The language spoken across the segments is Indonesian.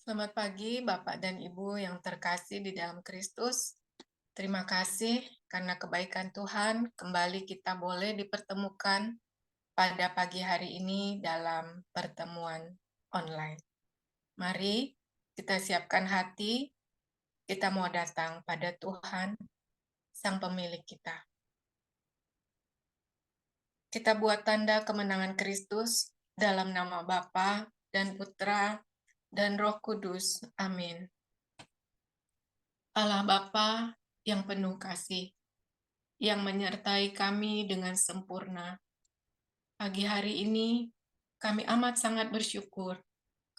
Selamat pagi, Bapak dan Ibu yang terkasih di dalam Kristus. Terima kasih karena kebaikan Tuhan kembali kita boleh dipertemukan pada pagi hari ini dalam pertemuan online. Mari kita siapkan hati, kita mau datang pada Tuhan, Sang Pemilik kita. Kita buat tanda kemenangan Kristus dalam nama Bapa dan Putra dan Roh Kudus. Amin. Allah Bapa yang penuh kasih, yang menyertai kami dengan sempurna. Pagi hari ini, kami amat sangat bersyukur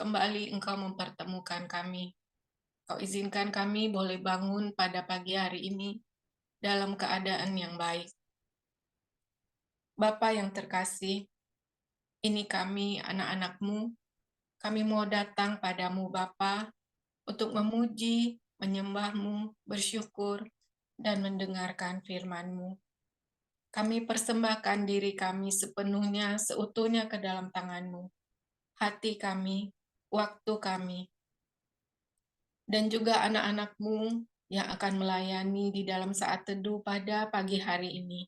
kembali Engkau mempertemukan kami. Kau izinkan kami boleh bangun pada pagi hari ini dalam keadaan yang baik. Bapa yang terkasih, ini kami anak-anak-Mu, kami mau datang padamu Bapa untuk memuji, menyembah-Mu, bersyukur, dan mendengarkan firman-Mu. Kami persembahkan diri kami sepenuhnya, seutuhnya ke dalam tangan-Mu. Hati kami, waktu kami, dan juga anak-anak-Mu yang akan melayani di dalam saat teduh pada pagi hari ini.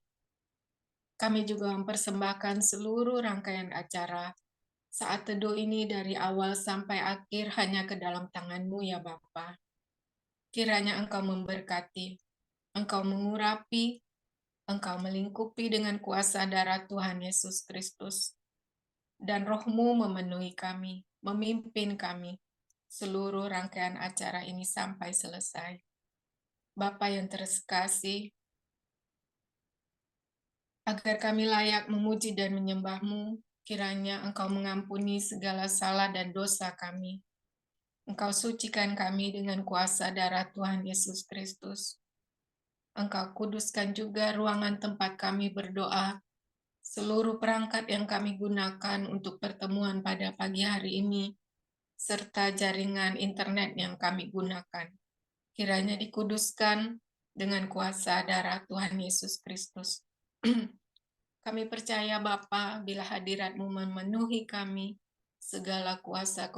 Kami juga mempersembahkan seluruh rangkaian acara saat teduh ini dari awal sampai akhir hanya ke dalam tangan-Mu ya Bapa. Kiranya Engkau memberkati, Engkau mengurapi, Engkau melingkupi dengan kuasa darah Tuhan Yesus Kristus. Dan Roh-Mu memenuhi kami, memimpin kami, seluruh rangkaian acara ini sampai selesai. Bapa yang terkasih, agar kami layak memuji dan menyembah-Mu, kiranya Engkau mengampuni segala salah dan dosa kami. Engkau sucikan kami dengan kuasa darah Tuhan Yesus Kristus. Engkau kuduskan juga ruangan tempat kami berdoa, seluruh perangkat yang kami gunakan untuk pertemuan pada pagi hari ini, serta jaringan internet yang kami gunakan. Kiranya dikuduskan dengan kuasa darah Tuhan Yesus Kristus. Kami percaya Bapa, bila hadirat-Mu memenuhi kami, segala kuasa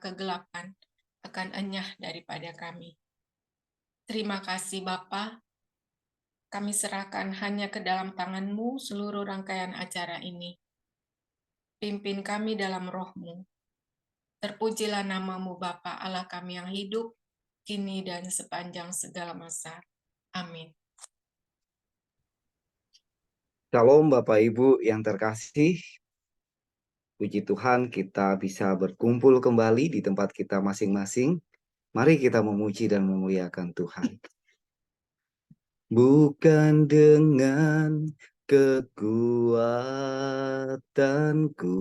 kegelapan akan enyah daripada kami. Terima kasih Bapa, kami serahkan hanya ke dalam tangan-Mu seluruh rangkaian acara ini. Pimpin kami dalam Roh-Mu. Terpujilah nama-Mu Bapa Allah kami yang hidup, kini dan sepanjang segala masa. Amin. Shalom Bapak Ibu yang terkasih, puji Tuhan kita bisa berkumpul kembali di tempat kita masing-masing. Mari kita memuji dan memuliakan Tuhan. Bukan dengan kekuatanku,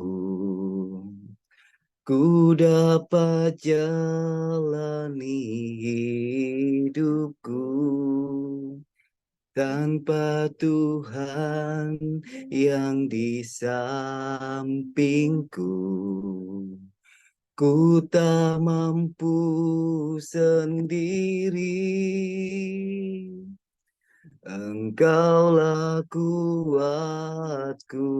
ku dapat jalani hidupku. Tanpa Tuhan yang di sampingku, ku tak mampu sendiri. Engkaulah kuatku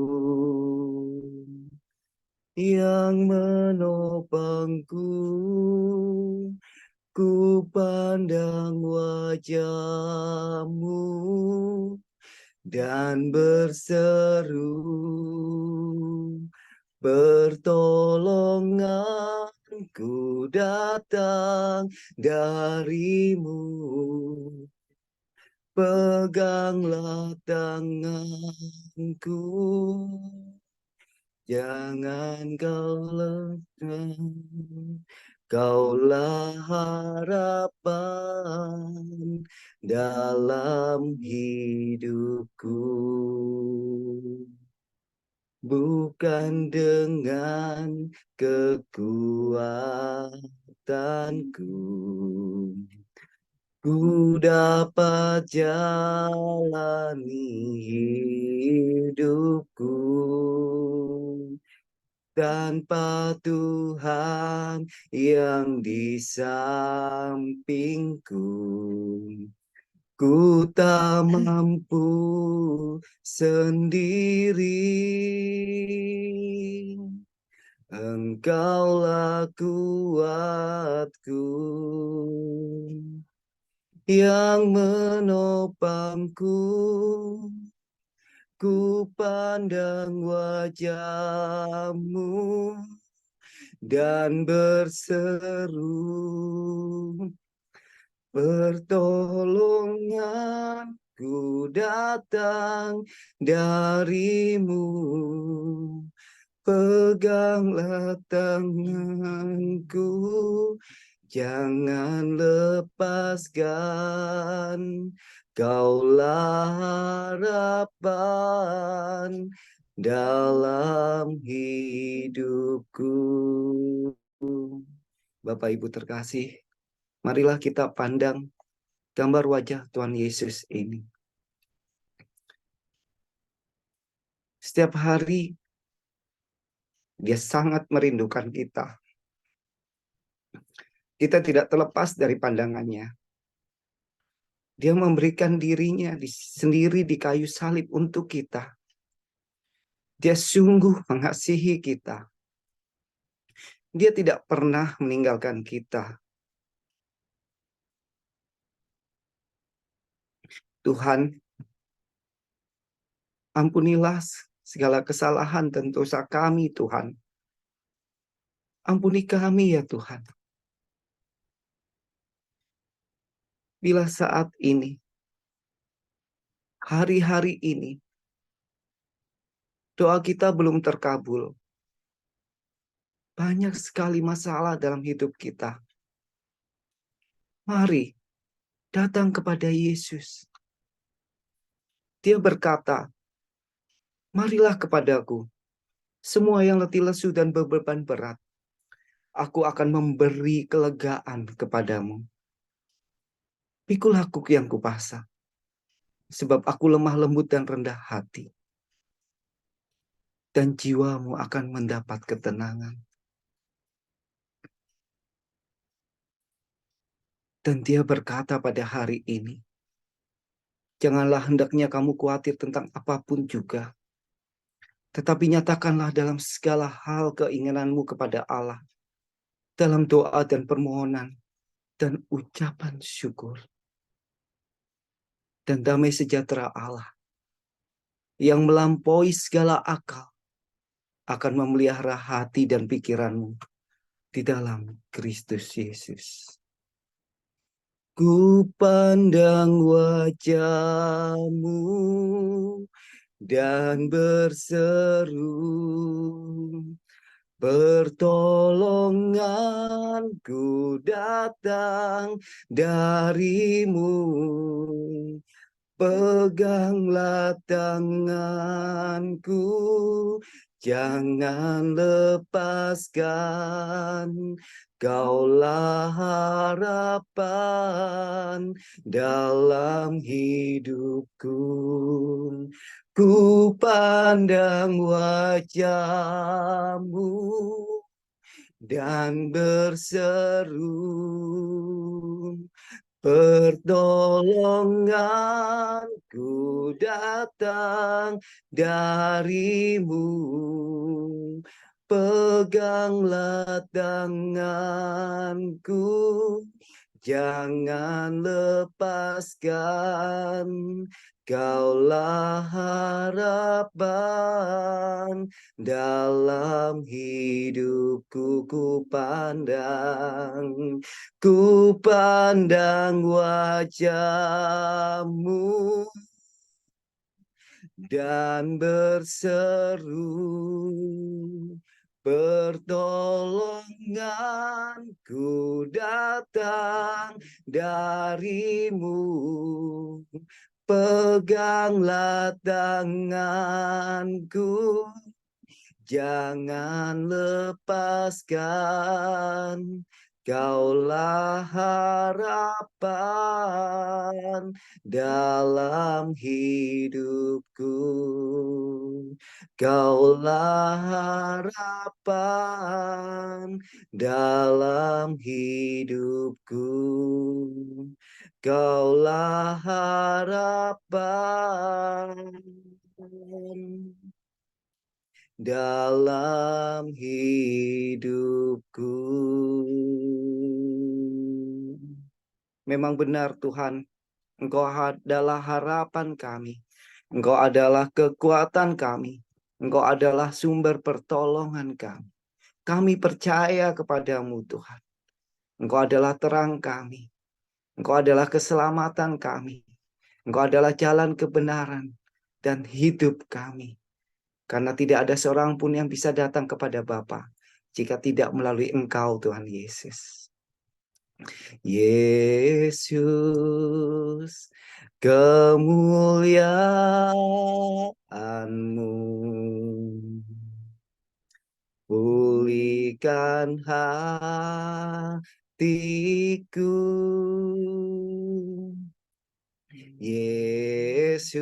yang menopangku. Ku pandang wajah-Mu dan berseru, pertolonganku datang dari-Mu. Peganglah tanganku, jangan Kau lenyap. Kaulah harapan dalam hidupku. Bukan dengan kekuatanku, ku dapat jalani hidupku. Tanpa Tuhan yang di sampingku, ku tak mampu sendiri. Engkaulah kuatku yang menopangku. Ku pandang wajah-Mu dan berseru, pertolonganku datang dari-Mu. Peganglah tanganku, jangan lepaskan. Kaulah harapan dalam hidupku. Bapak Ibu terkasih, marilah kita pandang gambar wajah Tuhan Yesus ini. Setiap hari Dia sangat merindukan kita. Kita tidak terlepas dari pandangannya. Dia memberikan dirinya sendiri di kayu salib untuk kita. Dia sungguh mengasihi kita. Dia tidak pernah meninggalkan kita. Tuhan, ampunilah segala kesalahan dan dosa kami, Tuhan. Ampuni kami ya Tuhan. Bila saat ini, hari-hari ini, doa kita belum terkabul. Banyak sekali masalah dalam hidup kita. Mari datang kepada Yesus. Dia berkata, marilah kepadaku, semua yang letih lesu dan beban berat. Aku akan memberi kelegaan kepadamu. Pikulah aku yang kupasa, sebab aku lemah lembut dan rendah hati. Dan jiwamu akan mendapat ketenangan. Dan Dia berkata pada hari ini, janganlah hendaknya kamu khawatir tentang apapun juga. Tetapi nyatakanlah dalam segala hal keinginanmu kepada Allah. Dalam doa dan permohonan dan ucapan syukur. Dan damai sejahtera Allah yang melampaui segala akal akan memelihara hati dan pikiranmu di dalam Kristus Yesus. Ku pandang wajah-Mu dan berseru, pertolonganku datang dari-Mu. Peganglah tanganku, jangan lepaskan. Kaulah harapan dalam hidupku. Ku pandang wajah-Mu dan berseru, pertolonganku datang dari-Mu. Peganglah tanganku, jangan lepaskan. Kaulah harapan dalam hidupku. Ku pandang wajah-Mu dan berseru, pertolonganku datang dari-Mu. Peganglah tanganku, jangan lepaskan. Kaulah harapan dalam hidupku. Kaulah harapan dalam hidupku. Kaulah harapan dalam hidupku. Memang benar Tuhan, Engkau adalah harapan kami. Engkau adalah kekuatan kami. Engkau adalah sumber pertolongan kami. Kami percaya kepadamu Tuhan. Engkau adalah terang kami. Engkau adalah keselamatan kami. Engkau adalah jalan kebenaran dan hidup kami. Karena tidak ada seorang pun yang bisa datang kepada Bapa jika tidak melalui Engkau Tuhan Yesus. Yesus, kemuliaan-Mu pulihkan hatiku. Yesus,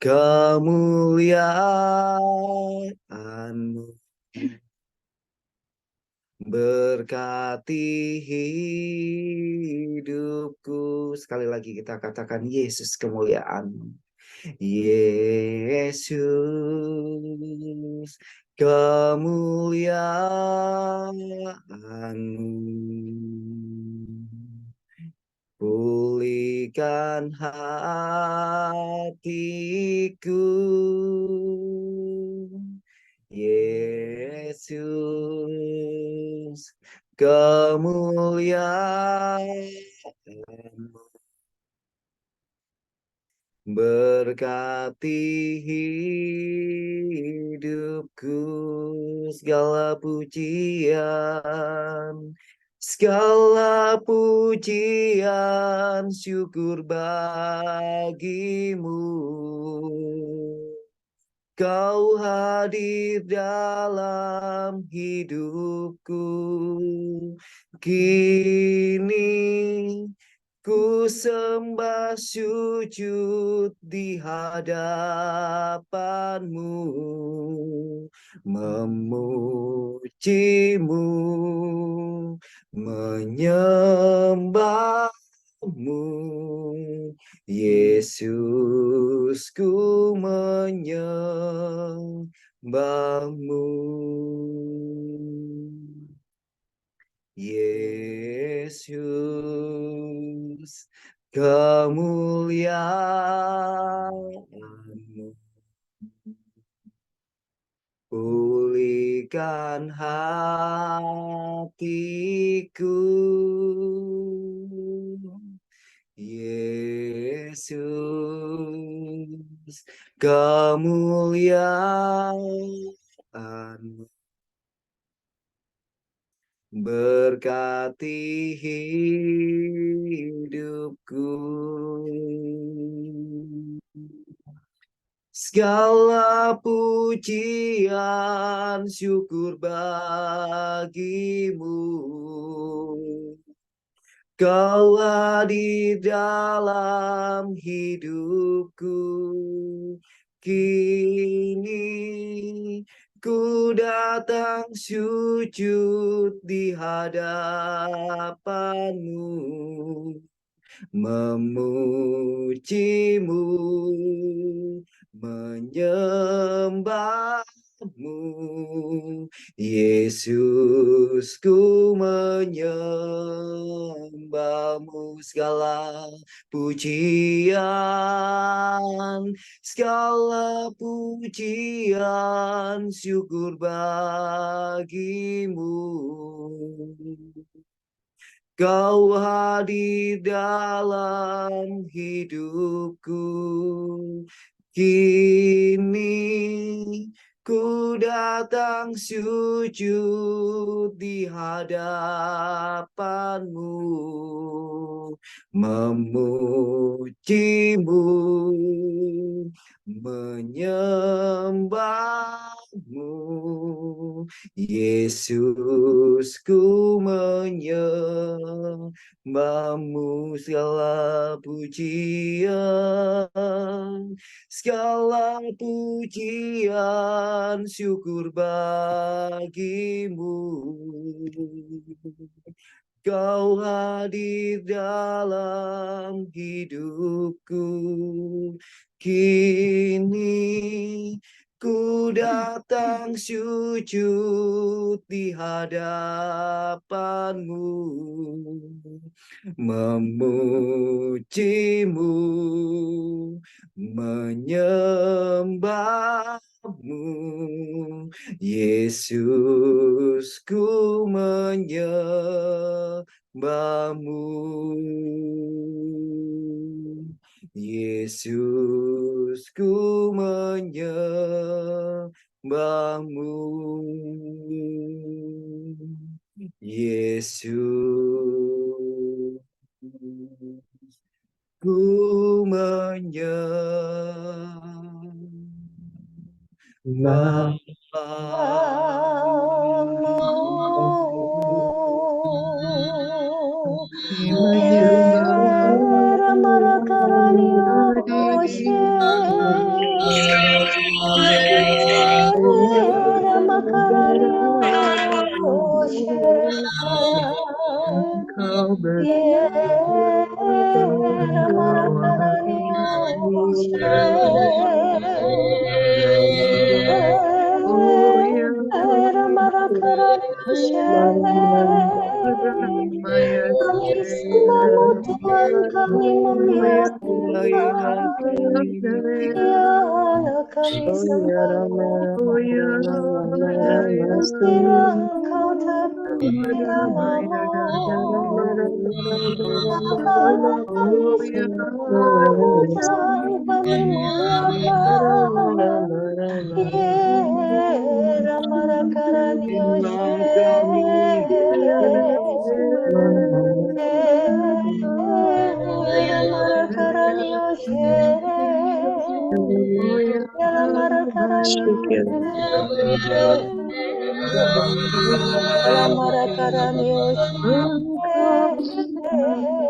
kemuliaan-Mu berkati hidupku. Sekali lagi kita katakan Yesus, kemuliaan-Mu. Yesus, kemuliaan-Mu pulihkan hatiku. Yesus, kemuliaan-Mu berkati hidupku. Segala pujian, syukur bagimu. Kau hadir dalam hidupku. Kini ku sembah sujud di hadapanmu, memujimu, menyembahmu. Yesus, ku menyembahmu. Yesus, kemuliaan-Mu pulihkan hatiku. Yesus, kemuliaan-Mu berkati hidupku. Segala pujian, syukur bagimu. Kau hadir dalam hidupku. Kini ku datang sujud di hadapanmu, memujimu, menyembahmu. Yesus, ku menyembahmu. Segala pujian, syukur bagimu. Kau hadir dalam hidupku. Kini ku datang sujud di hadapanmu, memujimu, menyembahmu. Yesus, ku menyembahmu. Segala pujian, syukur bagimu. Kau hadir dalam hidupku. Kini ku datang sujud di hadapanmu, memujimu, menyembahmu. Yesus, ku menyembahmu. Yesus, ku menyembahmu. Yesus, ku Kami sembahmu Tuhan, kami muliakan. Ya Allah, kami sembahmu. Kira Engkau terpuji namamu. Allah, kami sembah dan kami muliakan. Ramarakaranioshe. Ramarakaranioshe.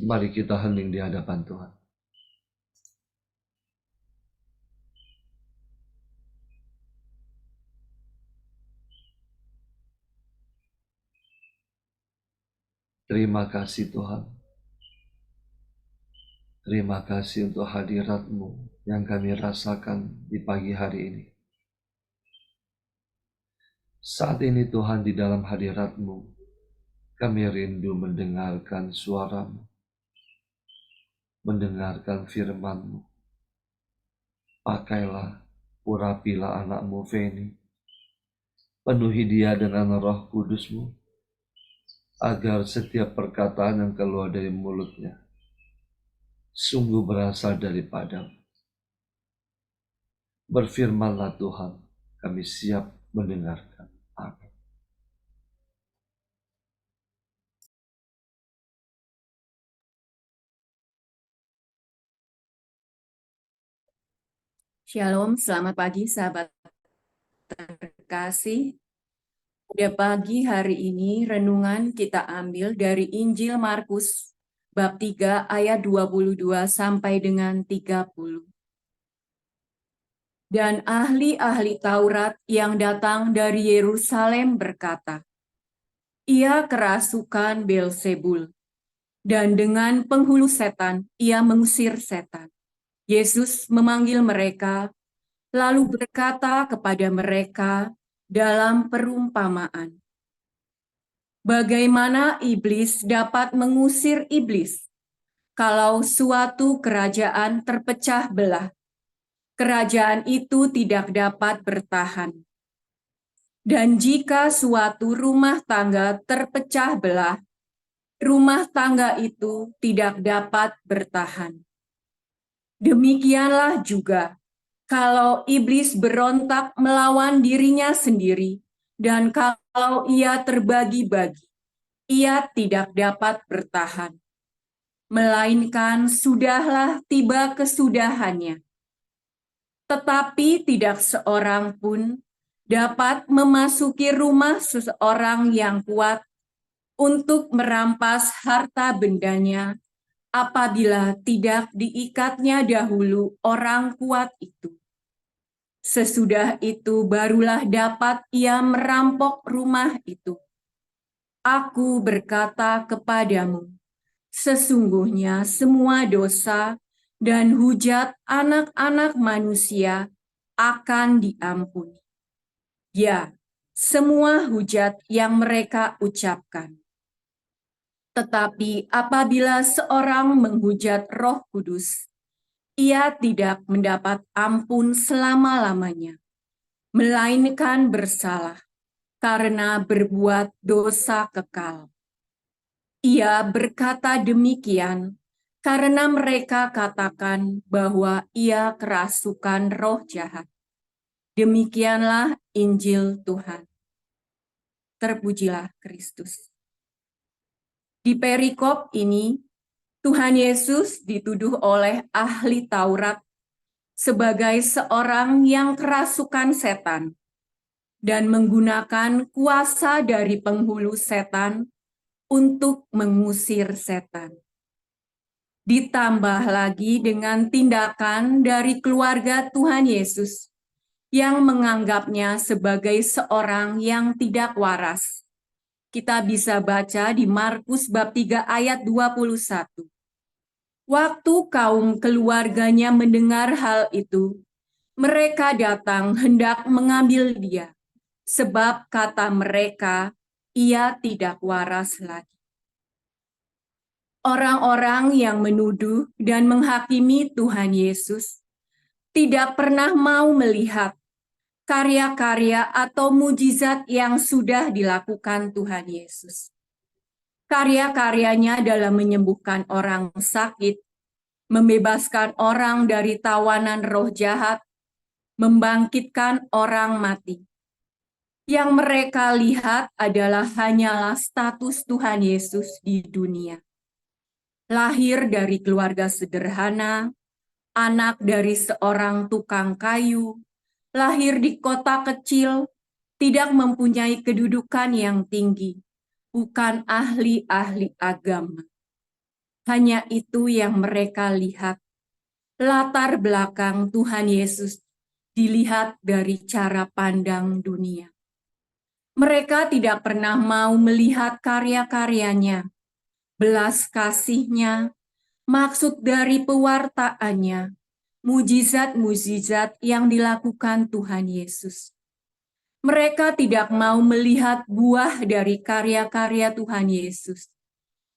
Mari kita hening di hadapan Tuhan. Terima kasih Tuhan. Terima kasih untuk hadirat-Mu yang kami rasakan di pagi hari ini. Saat ini Tuhan, di dalam hadirat-Mu, kami rindu mendengarkan suara-Mu, mendengarkan firman-Mu. Pakailah, urapilah anak-Mu Feni, penuhi dia dengan Roh Kudus-Mu, agar setiap perkataan yang keluar dari mulutnya sungguh berasal daripada-Mu. Berfirmanlah Tuhan, kami siap mendengarkan. Amin. Shalom, selamat pagi sahabat terkasih. Pada pagi hari ini renungan kita ambil dari Injil Markus bab 3 ayat 22 sampai dengan 30. Dan ahli-ahli Taurat yang datang dari Yerusalem berkata, ia kerasukan Beelzebul, dan dengan penghulu setan ia mengusir setan. Yesus memanggil mereka, lalu berkata kepada mereka dalam perumpamaan, bagaimana iblis dapat mengusir iblis? Kalau suatu kerajaan terpecah belah, kerajaan itu tidak dapat bertahan. Dan jika suatu rumah tangga terpecah belah, rumah tangga itu tidak dapat bertahan. Demikianlah juga kalau iblis berontak melawan dirinya sendiri, dan kalau ia terbagi-bagi, ia tidak dapat bertahan. Melainkan sudahlah tiba kesudahannya. Tetapi tidak seorang pun dapat memasuki rumah seseorang yang kuat untuk merampas harta bendanya apabila tidak diikatnya dahulu orang kuat itu. Sesudah itu barulah dapat ia merampok rumah itu. Aku berkata kepadamu, sesungguhnya semua dosa dan hujat anak-anak manusia akan diampuni. Ya, semua hujat yang mereka ucapkan. Tetapi apabila seorang menghujat Roh Kudus, ia tidak mendapat ampun selama-lamanya, melainkan bersalah karena berbuat dosa kekal. Ia berkata demikian karena mereka katakan bahwa ia kerasukan roh jahat. Demikianlah Injil Tuhan. Terpujilah Kristus. Di perikop ini, Tuhan Yesus dituduh oleh ahli Taurat sebagai seorang yang kerasukan setan dan menggunakan kuasa dari penghulu setan untuk mengusir setan. Ditambah lagi dengan tindakan dari keluarga Tuhan Yesus yang menganggapnya sebagai seorang yang tidak waras. Kita bisa baca di Markus bab 3 ayat 21. Waktu kaum keluarganya mendengar hal itu, mereka datang hendak mengambil dia, sebab kata mereka, ia tidak waras lagi. Orang-orang yang menuduh dan menghakimi Tuhan Yesus tidak pernah mau melihat karya-karya atau mujizat yang sudah dilakukan Tuhan Yesus. Karya-karyanya dalam menyembuhkan orang sakit, membebaskan orang dari tawanan roh jahat, membangkitkan orang mati. Yang mereka lihat adalah hanyalah status Tuhan Yesus di dunia. Lahir dari keluarga sederhana, anak dari seorang tukang kayu, lahir di kota kecil, tidak mempunyai kedudukan yang tinggi, bukan ahli-ahli agama. Hanya itu yang mereka lihat. Latar belakang Tuhan Yesus dilihat dari cara pandang dunia. Mereka tidak pernah mau melihat karya-karyanya, belas kasihnya, maksud dari pewartaannya, mujizat-mujizat yang dilakukan Tuhan Yesus. Mereka tidak mau melihat buah dari karya-karya Tuhan Yesus,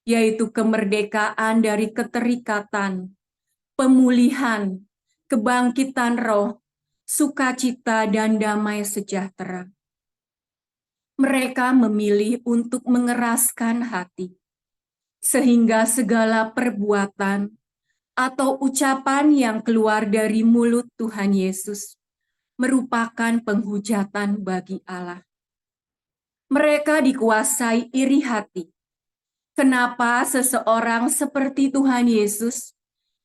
yaitu kemerdekaan dari keterikatan, pemulihan, kebangkitan roh, sukacita, dan damai sejahtera. Mereka memilih untuk mengeraskan hati, sehingga segala perbuatan atau ucapan yang keluar dari mulut Tuhan Yesus merupakan penghujatan bagi Allah. Mereka dikuasai iri hati. Kenapa seseorang seperti Tuhan Yesus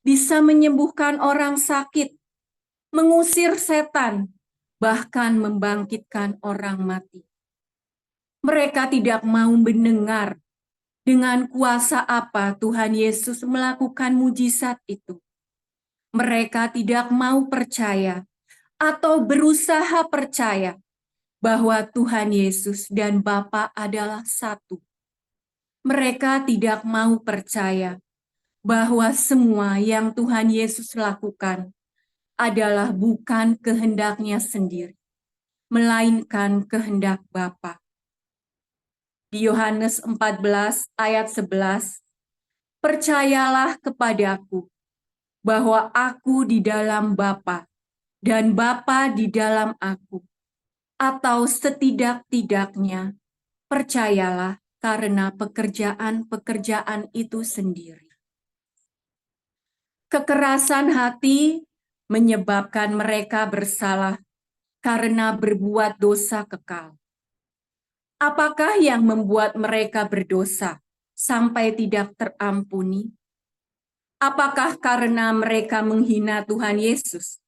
bisa menyembuhkan orang sakit, mengusir setan, bahkan membangkitkan orang mati? Mereka tidak mau mendengar dengan kuasa apa Tuhan Yesus melakukan mujizat itu. Mereka tidak mau percaya atau berusaha percaya bahwa Tuhan Yesus dan Bapa adalah satu. Mereka tidak mau percaya bahwa semua yang Tuhan Yesus lakukan adalah bukan kehendaknya sendiri, melainkan kehendak Bapa. Di Yohanes 14 ayat 11, Percayalah kepadaku bahwa aku di dalam Bapa dan Bapa di dalam aku, atau setidak-tidaknya percayalah karena pekerjaan-pekerjaan itu sendiri. Kekerasan hati menyebabkan mereka bersalah karena berbuat dosa kekal. Apakah yang membuat mereka berdosa sampai tidak terampuni? Apakah karena mereka menghina Tuhan Yesus?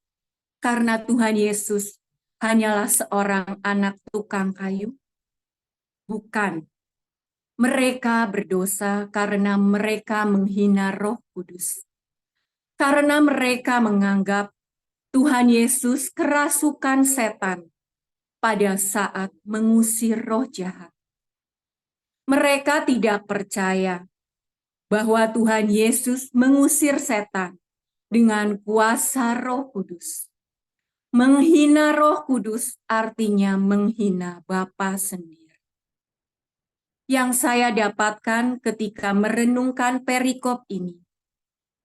Karena Tuhan Yesus hanyalah seorang anak tukang kayu? Bukan. Mereka berdosa karena mereka menghina Roh Kudus. Karena mereka menganggap Tuhan Yesus kerasukan setan pada saat mengusir roh jahat. Mereka tidak percaya bahwa Tuhan Yesus mengusir setan dengan kuasa Roh Kudus. Menghina Roh Kudus artinya menghina Bapa sendiri. Yang saya dapatkan ketika merenungkan perikop ini,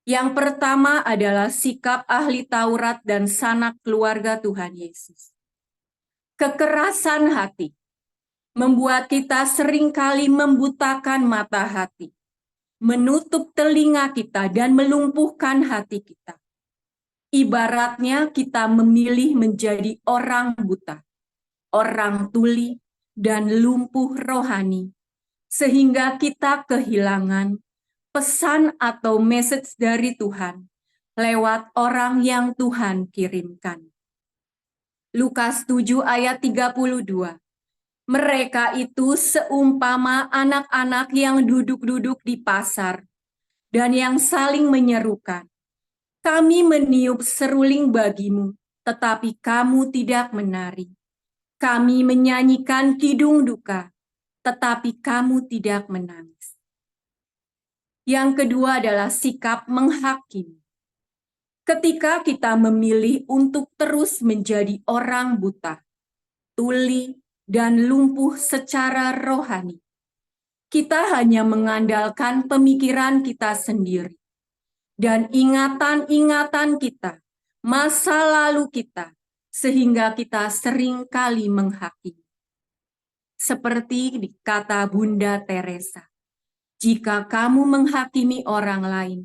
yang pertama adalah sikap ahli Taurat dan sanak keluarga Tuhan Yesus. Kekerasan hati membuat kita seringkali membutakan mata hati, menutup telinga kita dan melumpuhkan hati kita. Ibaratnya kita memilih menjadi orang buta, orang tuli, dan lumpuh rohani, sehingga kita kehilangan pesan atau message dari Tuhan lewat orang yang Tuhan kirimkan. Lukas 7 ayat 32. Mereka itu seumpama anak-anak yang duduk-duduk di pasar dan yang saling menyerukan, "Kami meniup seruling bagimu, tetapi kamu tidak menari. Kami menyanyikan kidung duka, tetapi kamu tidak menangis." Yang kedua adalah sikap menghakimi. Ketika kita memilih untuk terus menjadi orang buta, tuli, dan lumpuh secara rohani, kita hanya mengandalkan pemikiran kita sendiri dan ingatan-ingatan kita, masa lalu kita, sehingga kita sering kali menghakimi. Seperti kata Bunda Teresa, jika kamu menghakimi orang lain,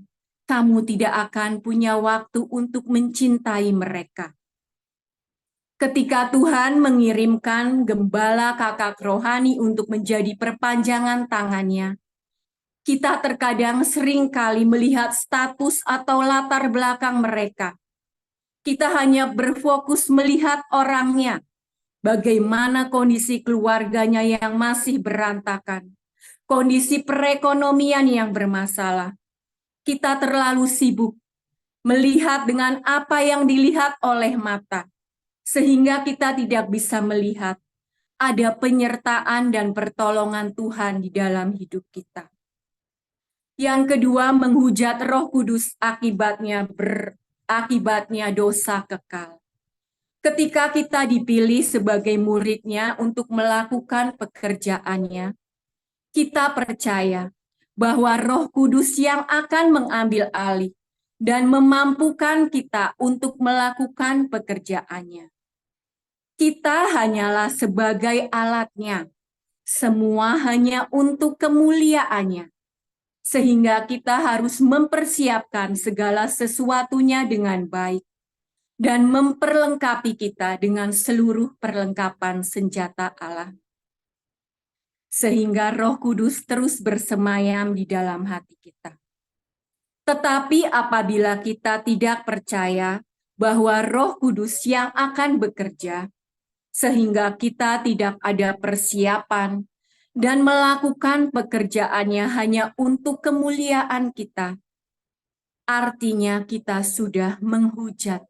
kamu tidak akan punya waktu untuk mencintai mereka. Ketika Tuhan mengirimkan gembala kakak rohani untuk menjadi perpanjangan tangannya, kita terkadang sering kali melihat status atau latar belakang mereka. Kita hanya berfokus melihat orangnya, bagaimana kondisi keluarganya yang masih berantakan, kondisi perekonomian yang bermasalah. Kita terlalu sibuk melihat dengan apa yang dilihat oleh mata, sehingga kita tidak bisa melihat ada penyertaan dan pertolongan Tuhan di dalam hidup kita. Yang kedua, menghujat Roh Kudus akibatnya dosa kekal. Ketika kita dipilih sebagai muridnya untuk melakukan pekerjaannya, kita percaya bahwa Roh Kudus yang akan mengambil alih dan memampukan kita untuk melakukan pekerjaannya. Kita hanyalah sebagai alatnya, semua hanya untuk kemuliaannya, sehingga kita harus mempersiapkan segala sesuatunya dengan baik dan memperlengkapi kita dengan seluruh perlengkapan senjata Allah. Sehingga Roh Kudus terus bersemayam di dalam hati kita. Tetapi apabila kita tidak percaya bahwa Roh Kudus yang akan bekerja, sehingga kita tidak ada persiapan dan melakukan pekerjaannya hanya untuk kemuliaan kita, artinya kita sudah menghujat.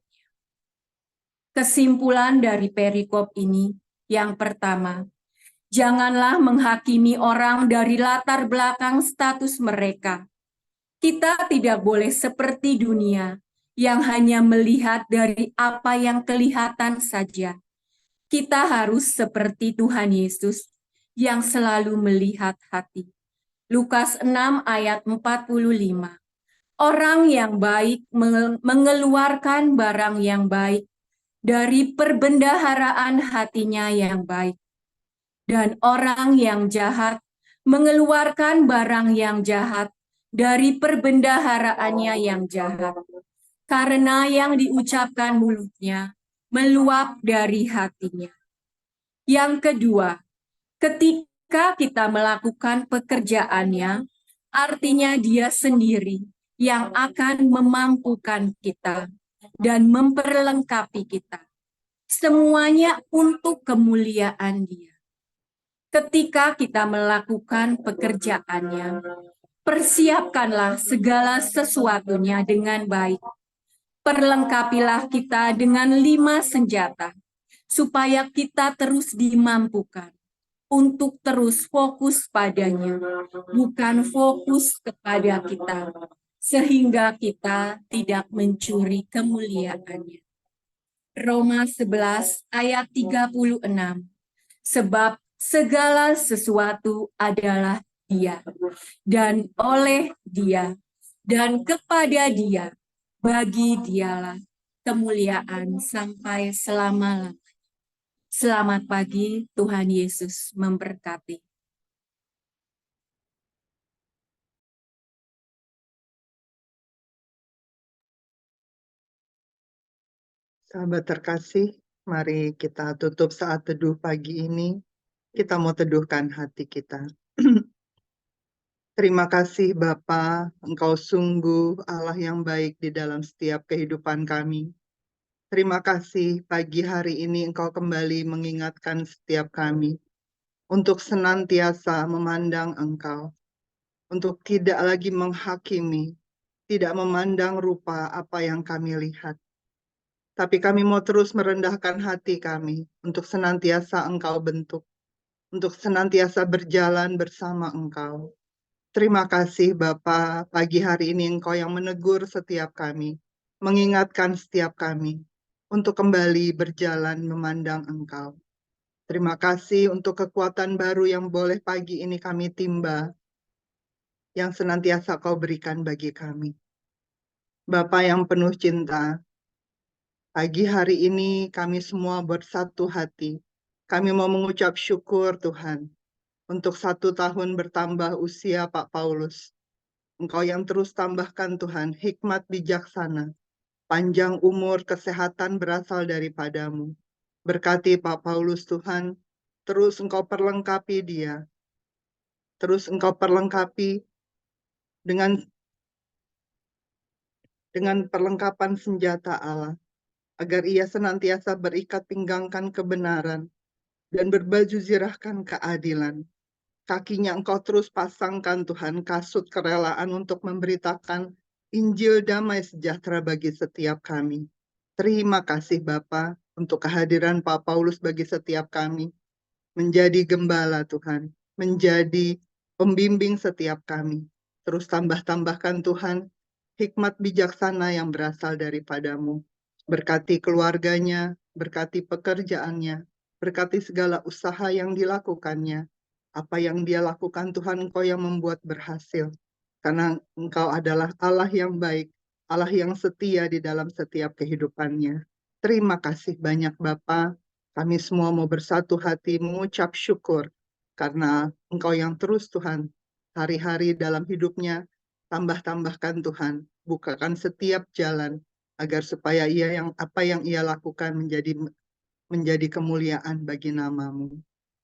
Kesimpulan dari perikop ini, yang pertama, janganlah menghakimi orang dari latar belakang status mereka. Kita tidak boleh seperti dunia yang hanya melihat dari apa yang kelihatan saja. Kita harus seperti Tuhan Yesus yang selalu melihat hati. Lukas 6 ayat 45. Orang yang baik mengeluarkan barang yang baik dari perbendaharaan hatinya yang baik. Dan orang yang jahat mengeluarkan barang yang jahat dari perbendaharaannya yang jahat. Karena yang diucapkan mulutnya meluap dari hatinya. Yang kedua, ketika kita melakukan pekerjaannya, artinya dia sendiri yang akan memampukan kita dan memperlengkapi kita. Semuanya untuk kemuliaan dia. Ketika kita melakukan pekerjaannya, persiapkanlah segala sesuatunya dengan baik. Perlengkapilah kita dengan 5 senjata, supaya kita terus dimampukan untuk terus fokus padanya, bukan fokus kepada kita, sehingga kita tidak mencuri kemuliaannya. Roma 11 ayat 36. Sebab segala sesuatu adalah Dia, dan oleh Dia, dan kepada Dia, bagi Dialah kemuliaan sampai selama-lamanya. Selamat pagi, Tuhan Yesus memberkati. Sahabat terkasih, mari kita tutup saat teduh pagi ini. Kita mau teduhkan hati kita. Terima kasih Bapa, Engkau sungguh Allah yang baik di dalam setiap kehidupan kami. Terima kasih pagi hari ini Engkau kembali mengingatkan setiap kami untuk senantiasa memandang Engkau, untuk tidak lagi menghakimi, tidak memandang rupa apa yang kami lihat. Tapi kami mau terus merendahkan hati kami untuk senantiasa Engkau bentuk, untuk senantiasa berjalan bersama Engkau. Terima kasih Bapa, pagi hari ini Engkau yang menegur setiap kami, mengingatkan setiap kami untuk kembali berjalan memandang Engkau. Terima kasih untuk kekuatan baru yang boleh pagi ini kami timba, yang senantiasa Kau berikan bagi kami. Bapa yang penuh cinta, pagi hari ini kami semua bersatu hati. Kami mau mengucap syukur Tuhan untuk 1 tahun bertambah usia Pak Paulus. Engkau yang terus tambahkan Tuhan hikmat bijaksana, panjang umur, kesehatan berasal daripadamu. Berkati Pak Paulus Tuhan, terus Engkau perlengkapi dia. Terus Engkau perlengkapi dengan perlengkapan senjata Allah, agar ia senantiasa berikat pinggangkan kebenaran dan berbaju zirahkan keadilan. Kakinya Engkau terus pasangkan Tuhan kasut kerelaan untuk memberitakan Injil damai sejahtera bagi setiap kami. Terima kasih Bapa untuk kehadiran Pak Paulus bagi setiap kami. Menjadi gembala Tuhan, menjadi pembimbing setiap kami. Terus tambahkan Tuhan hikmat bijaksana yang berasal daripadamu. Berkati keluarganya, berkati pekerjaannya, berkati segala usaha yang dilakukannya. Apa yang dia lakukan Tuhan, Engkau yang membuat berhasil. Karena Engkau adalah Allah yang baik, Allah yang setia di dalam setiap kehidupannya. Terima kasih banyak Bapa. Kami semua mau bersatu hati mengucap syukur karena Engkau yang terus Tuhan hari-hari dalam hidupnya tambahkan Tuhan, bukakan setiap jalan agar supaya apa yang ia lakukan menjadi kemuliaan bagi nama-Mu.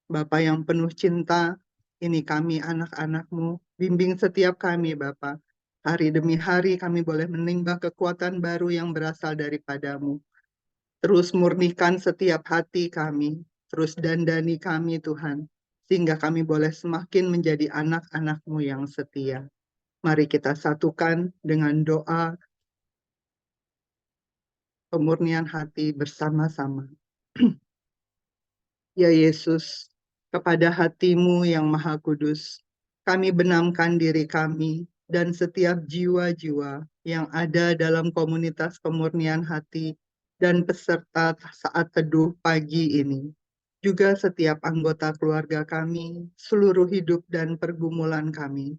Bapa yang penuh cinta, ini kami anak-anak-Mu, bimbing setiap kami Bapa. Hari demi hari kami boleh menimba kekuatan baru yang berasal daripadamu. Terus murnikan setiap hati kami, terus dandani kami Tuhan, sehingga kami boleh semakin menjadi anak-anak-Mu yang setia. Mari kita satukan dengan doa pemurnian hati bersama-sama. Ya Yesus, kepada hati-Mu yang Maha Kudus, kami benamkan diri kami dan setiap jiwa-jiwa yang ada dalam komunitas pemurnian hati dan peserta saat teduh pagi ini. Juga setiap anggota keluarga kami, seluruh hidup dan pergumulan kami.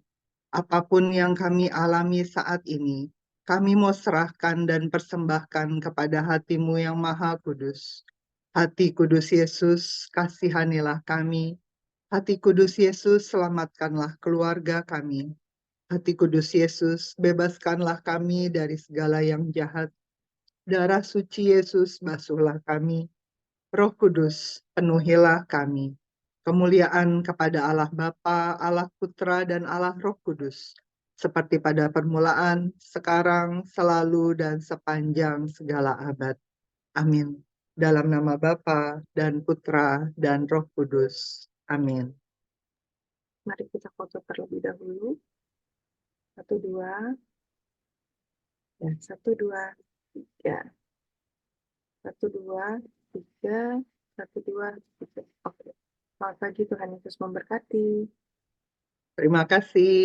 Apapun yang kami alami saat ini, kami mau serahkan dan persembahkan kepada hati-Mu yang Maha Kudus. Hati Kudus Yesus, kasihanilah kami. Hati Kudus Yesus, selamatkanlah keluarga kami. Hati Kudus Yesus, bebaskanlah kami dari segala yang jahat. Darah suci Yesus, basuhlah kami. Roh Kudus, penuhilah kami. Kemuliaan kepada Allah Bapa, Allah Putra, dan Allah Roh Kudus, seperti pada permulaan, sekarang, selalu, dan sepanjang segala abad. Amin. Dalam nama Bapa dan Putra dan Roh Kudus. Amin. Mari kita foto terlebih dahulu. 1, 2, dan 1, 2, 3. 1, 2, 3, 1, 2, 3. Oke. Selamat pagi, Tuhan Yesus memberkati. Terima kasih.